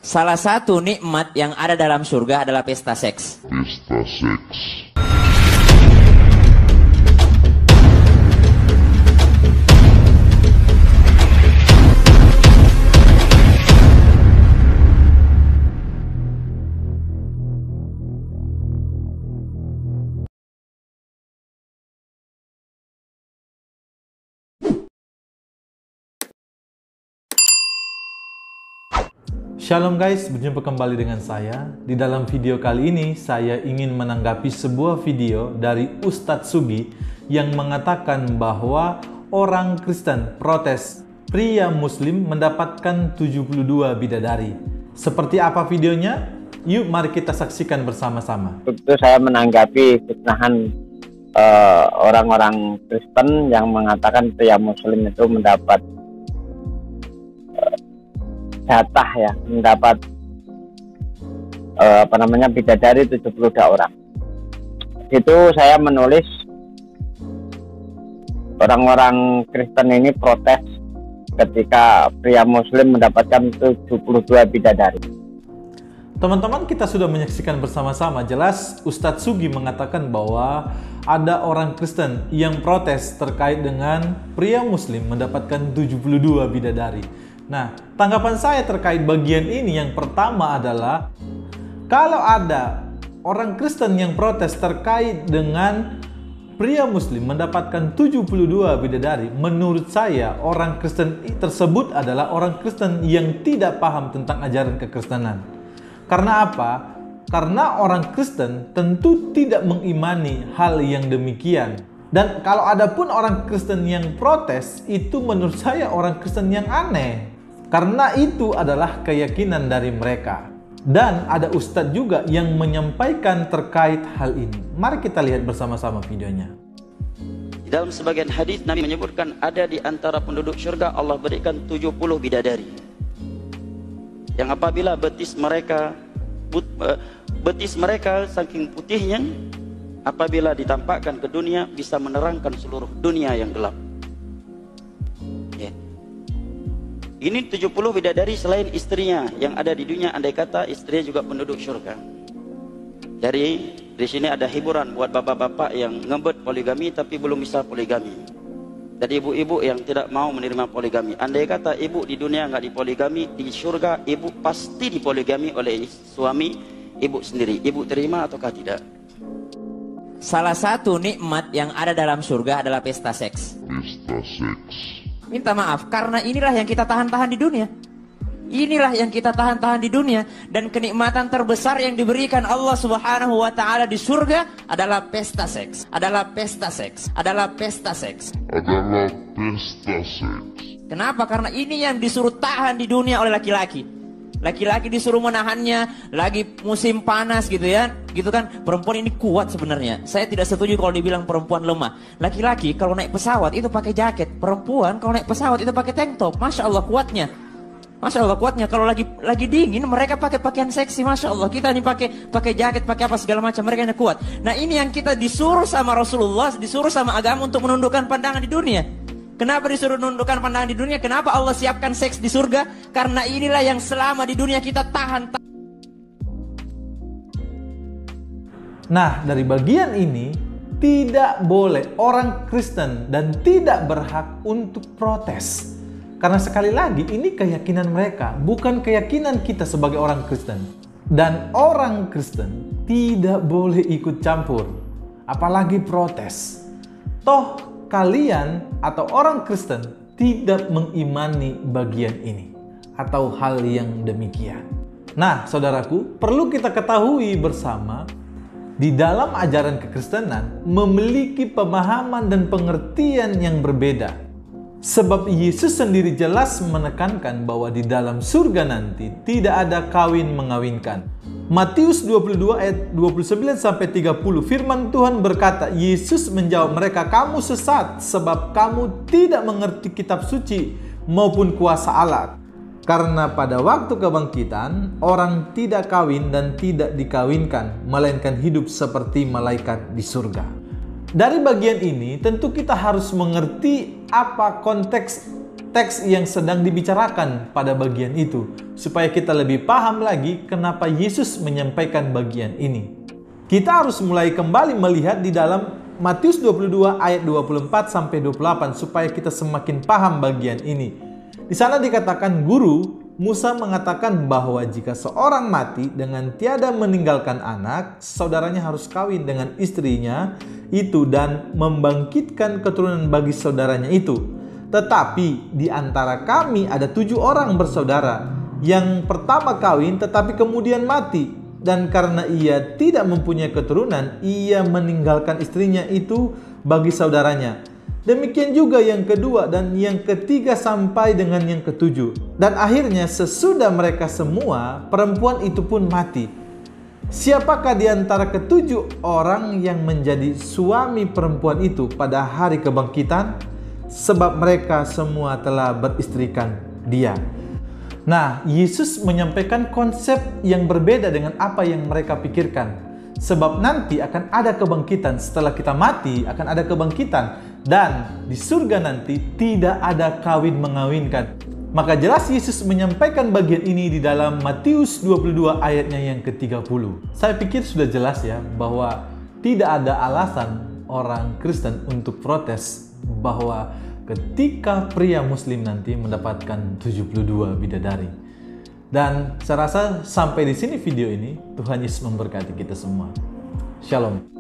Salah satu nikmat yang ada dalam surga adalah pesta seks. Pesta seks. Shalom guys, berjumpa kembali dengan saya. Di dalam video kali ini, saya ingin menanggapi sebuah video dari Ustadz Sugi yang mengatakan bahwa orang Kristen protes pria muslim mendapatkan 72 bidadari. Seperti apa videonya? Yuk mari kita saksikan bersama-sama. Itu saya menanggapi fitnahan orang-orang Kristen yang mengatakan pria muslim itu mendapat jatah ya, mendapat bidadari 72 orang. Itu saya menulis orang-orang Kristen ini protes ketika pria muslim mendapatkan 72 bidadari. Teman-teman, kita sudah menyaksikan bersama-sama. Jelas Ustadz Sugi mengatakan bahwa ada orang Kristen yang protes terkait dengan pria muslim mendapatkan 72 bidadari. Nah, tanggapan saya terkait bagian ini yang pertama adalah kalau ada orang Kristen yang protes terkait dengan pria muslim mendapatkan 72 bidadari, menurut saya orang Kristen tersebut adalah orang Kristen yang tidak paham tentang ajaran kekristenan. Karena apa? Karena orang Kristen tentu tidak mengimani hal yang demikian. Dan kalau ada pun orang Kristen yang protes, itu menurut saya orang Kristen yang aneh. Karena itu adalah keyakinan dari mereka. Dan ada ustadz juga yang menyampaikan terkait hal ini. Mari kita lihat bersama-sama videonya. Di dalam sebagian hadis Nabi menyebutkan ada di antara penduduk surga Allah berikan 70 bidadari. Yang apabila betis mereka saking putihnya, apabila ditampakkan ke dunia bisa menerangkan seluruh dunia yang gelap. Ini 70 bidadari selain istrinya yang ada di dunia, andai kata istrinya juga penduduk surga. Jadi di sini ada hiburan buat bapak-bapak yang ngebet poligami tapi belum bisa poligami. Jadi ibu-ibu yang tidak mau menerima poligami, andai kata ibu di dunia nggak dipoligami, di surga ibu pasti dipoligami oleh suami ibu sendiri. Ibu terima ataukah tidak? Salah satu nikmat yang ada dalam surga adalah pesta seks. Pesta seks. Minta maaf, karena inilah yang kita tahan-tahan di dunia. Inilah yang kita tahan-tahan di dunia. Dan kenikmatan terbesar yang diberikan Allah Subhanahu wa Ta'ala di surga adalah pesta seks. Adalah pesta seks. Adalah pesta seks. Adalah pesta seks. Kenapa? Karena ini yang disuruh tahan di dunia oleh laki-laki. Laki-laki disuruh menahannya, lagi musim panas gitu ya, gitu kan. Perempuan ini kuat sebenarnya. Saya tidak setuju kalau dibilang perempuan lemah. Laki-laki kalau naik pesawat itu pakai jaket, perempuan kalau naik pesawat itu pakai tank top. Masya Allah kuatnya. Masya Allah kuatnya. Kalau lagi dingin mereka pakai pakaian seksi. Masya Allah, kita ini pakai jaket, pakai apa segala macam, mereka ini kuat. Nah, ini yang kita disuruh sama Rasulullah, disuruh sama agama untuk menundukkan pandangan di dunia. Kenapa disuruh menundukkan pandangan di dunia? Kenapa Allah siapkan seks di surga? Karena inilah yang selama di dunia kita tahan. Nah, dari bagian ini tidak boleh orang Kristen dan tidak berhak untuk protes. Karena sekali lagi ini keyakinan mereka, bukan keyakinan kita sebagai orang Kristen. Dan orang Kristen tidak boleh ikut campur, apalagi protes. Toh kalian atau orang Kristen tidak mengimani bagian ini atau hal yang demikian. Nah, saudaraku, perlu kita ketahui bersama, di dalam ajaran kekristenan memiliki pemahaman dan pengertian yang berbeda. Sebab Yesus sendiri jelas menekankan bahwa di dalam surga nanti tidak ada kawin mengawinkan. Matius 22 ayat 29-30, firman Tuhan berkata, Yesus menjawab mereka, kamu sesat sebab kamu tidak mengerti kitab suci maupun kuasa Allah. Karena pada waktu kebangkitan, orang tidak kawin dan tidak dikawinkan, melainkan hidup seperti malaikat di surga. Dari bagian ini tentu kita harus mengerti apa konteks teks yang sedang dibicarakan pada bagian itu, supaya kita lebih paham lagi kenapa Yesus menyampaikan bagian ini. Kita harus mulai kembali melihat di dalam Matius 22 ayat 24 sampai 28 supaya kita semakin paham bagian ini. Di sana dikatakan, Guru, Musa mengatakan bahwa jika seorang mati dengan tiada meninggalkan anak, saudaranya harus kawin dengan istrinya itu dan membangkitkan keturunan bagi saudaranya itu. Tetapi di antara kami ada 7 orang bersaudara. Yang pertama kawin tetapi kemudian mati, dan karena ia tidak mempunyai keturunan, ia meninggalkan istrinya itu bagi saudaranya. Demikian juga yang kedua dan yang ketiga sampai dengan yang ketujuh. Dan akhirnya sesudah mereka semua, perempuan itu pun mati. Siapakah di antara ketujuh orang yang menjadi suami perempuan itu pada hari kebangkitan? Sebab mereka semua telah beristrikan dia. Nah, Yesus menyampaikan konsep yang berbeda dengan apa yang mereka pikirkan. Sebab nanti akan ada kebangkitan, setelah kita mati akan ada kebangkitan. Dan di surga nanti tidak ada kawin mengawinkan. Maka jelas Yesus menyampaikan bagian ini di dalam Matius 22 ayatnya yang ke-30. Saya pikir sudah jelas ya bahwa tidak ada alasan orang Kristen untuk protes bahwa ketika pria muslim nanti mendapatkan 72 bidadari. Dan saya rasa sampai di sini video ini, Tuhan Yesus memberkati kita semua. Shalom.